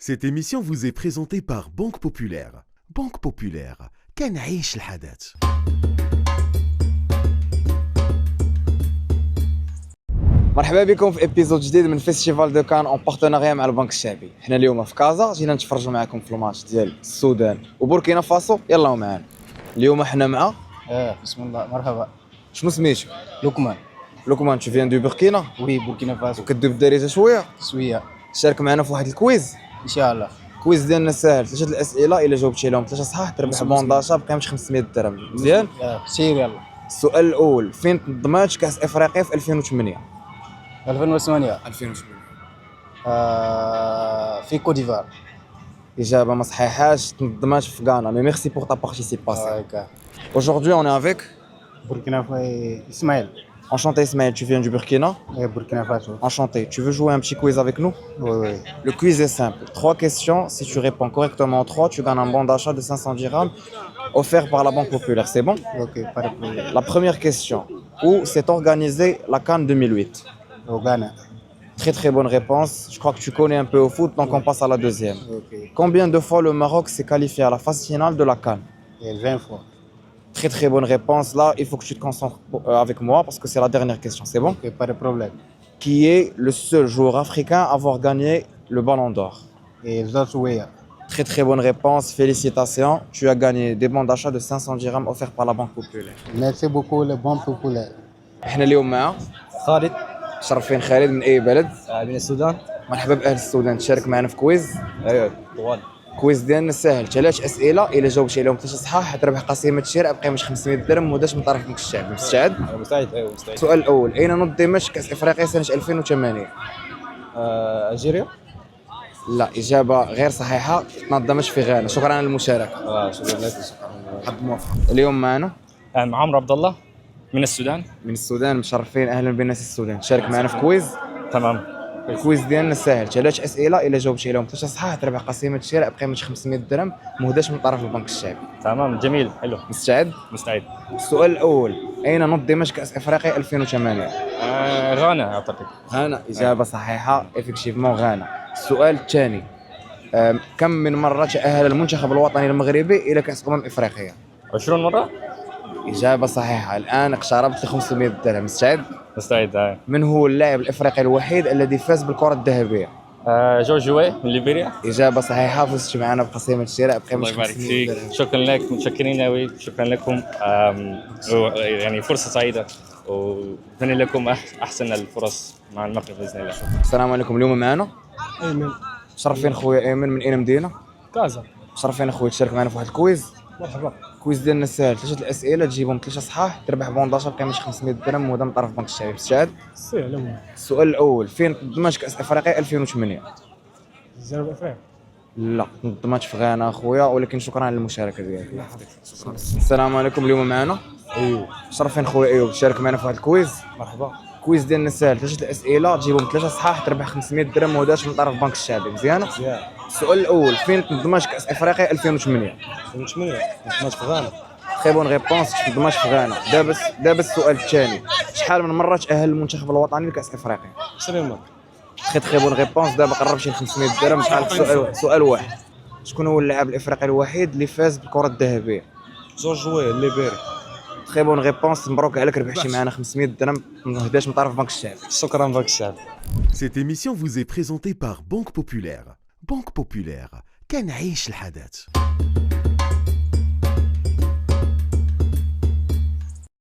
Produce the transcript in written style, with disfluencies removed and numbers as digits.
Cette émission vous est présentée par Banque Populaire. Banque Populaire, كنعيش الحدث. مرحبا بكم في ابيزود جديد من فيستيفال دو كان اون بارتناريا مع البنك الشعبي. حنا اليوم في كازا جينا نتفرجوا معكم في الماتش ديال السودان وبوركينا فاسو. يلا معانا اليوم حنا مع بسم الله. مرحبا. شنو سميتو؟ لوكمان تو فيان دو بوركينا وي بوركينا فاسو وكدوي بالدارجه شويه. شويه شارك معنا في واحد الكويز. ان شاء الله. الكويز ديالنا ساهل، 3 الاسئله الا جاوبتي عليهم 3 صحاح تربح بون داشا بقيمه 500 درهم. مزيان. سير يلا. السؤال الاول، فين تنظمات كاس افريقيا في 2008؟ 2008 في كوت ديفوار. اجابه ما صحيحاش، تنظمات في غانا. مي ميرسي بور تا بارتيسيباسيون. Aujourd'hui on est avec بوركينا فاسو. اسماعيل. Enchanté Ismaël, tu viens du Burkina. بوركينا فاسو. Enchanté. Tu veux jouer un petit quiz avec nous? وي Le quiz est simple. 3 questions. Si tu réponds correctement aux 3, tu gagnes un bon d'achat de 500 dirhams offert par la Banque Populaire. C'est bon? اوكي بار بروبليم. La première question. Où s'est organisée la CAN 2008? وغانا. Très très bonne réponse. Je crois que tu connais un peu au foot, donc on passe à la deuxième. اوكي. Combien de fois le Maroc s'est qualifié à la phase finale de la CAN? 20 فوا. Très très bonne réponse. Là, il faut que tu te concentres avec moi parce que c'est la dernière question. C'est bon? اوكي بار بروبليم. Qui est le seul joueur africain à avoir gagné le Ballon d'Or? زوج شويه. Très très bonne réponse, félicitations. Tu as gagné des bons d'achat de 500 dirhams offerts par la Banque Populaire. ميرسي بوكو لو بون بوبولير. احنا اليوم مع خالد مشرفين خالد من اي بلد. من السودان. مرحبا باهل السودان، تشارك معنا في كويز. ايوه طوال. كويز ديالنا ساهل، 3 اسئله الا جاوبتي عليهم 3 صحاح تربح قسيمه شراء بقيمه 500 درهم مهداش من طرف البنك الشعبي. مستعد؟ مستعد. ايوه مستعد. السؤال الاول، اين نظمت كاس افريقيا سنه 2008؟ الجيريا. لا، اجابه غير صحيحه، تنظمش في غانا. شكرا على المشاركه. شكرا لك. حظ موفق. اليوم معنا عمرو عبد الله من السودان. من السودان، مشرفين، اهلا بالناس السودان. تشارك معنا في كويز. تمام. الكويز ديالنا ساهل، 3 اسئله الا جاوبتي عليهم 3 صحاح تربح قسيمه شراء بقيمه 500 درهم مهداش من طرف البنك الشعبي. تمام جميل حلو. مستعد؟ مستعد. السؤال الاول، اين نظمت كاس افريقيا 2008؟ غانا اعتقد. غانا، اجابه صحيحه، افكتيفمون غانا. السؤال الثاني، كم من مره تاهل المنتخب الوطني المغربي الى كاس افريقيا؟ 20 مرة. اجابه صحيحه، الان اقتربت ل 500 درهم. مستعد؟ مستعد. من هو اللاعب الافريقي الوحيد الذي فاز بالكره الذهبيه؟ جورج جوي من ليبيريا. اجابه صحيحه، فزت معنا بقسيمه الشراء بقيمه الله يبارك 500 فيك، درهم. شكرا لك، متشكرين قوي، شكرا لكم. يعني فرصة سعيدة وأتمنى لكم أحسن الفرص مع المغرب بإذن الله. السلام عليكم. اليوم معنا ايمن. مشرفين خويا ايمن، من اين مدينه؟ كازا. مشرفين اخويا، تشارك معنا في واحد الكويز. مرحبا. الكويز ديالنا ساهل، 3 الاسئله تجيبهم 3 صحاح تربح بون داشا بقيمه 500 درهم مهدى من طرف البنك الشعبي. مستعد؟ سهل. السؤال الاول، فين تنظمات كاس افريقيا 2008؟ جنوب افريقيا. لا، تنظمات في غانا اخويا، ولكن شكرا على المشاركه ديالك. السلام عليكم. اليوم معنا ايوه. مشرفين خويا ايوب، تشارك معنا في واحد الكويز. مرحبا. الكويز ديالنا ساهل، 3 الاسئله تجيبهم 3 صحاح تربح 500 درهم مهداش من طرف البنك الشعبي. مزيان. السؤال الاول، فين تنظمات كاس افريقيا 2008؟ 2008 تنظمات في غانا. تري بون ريبونس، تنظمات في غانا. دابا السؤال الثاني، شحال من مره تاهل المنتخب الوطني لكاس افريقيا؟ 20 مرة. تري بون ريبونس، دابا قربتي ل 500 درهم. شحال سؤال واحد، شكون هو اللاعب الافريقي الوحيد اللي فاز بالكره الذهبيه؟ زوج جوي الليبيري. تري بون ريبونس، مبروك عليك، ربحتي معنا 500 درهم مهداش من طرف البنك الشعبي. شكرا بنك الشعب. Cette émission vous est présentée par Banque Populaire. Banque Populaire, كنعيش الحدث.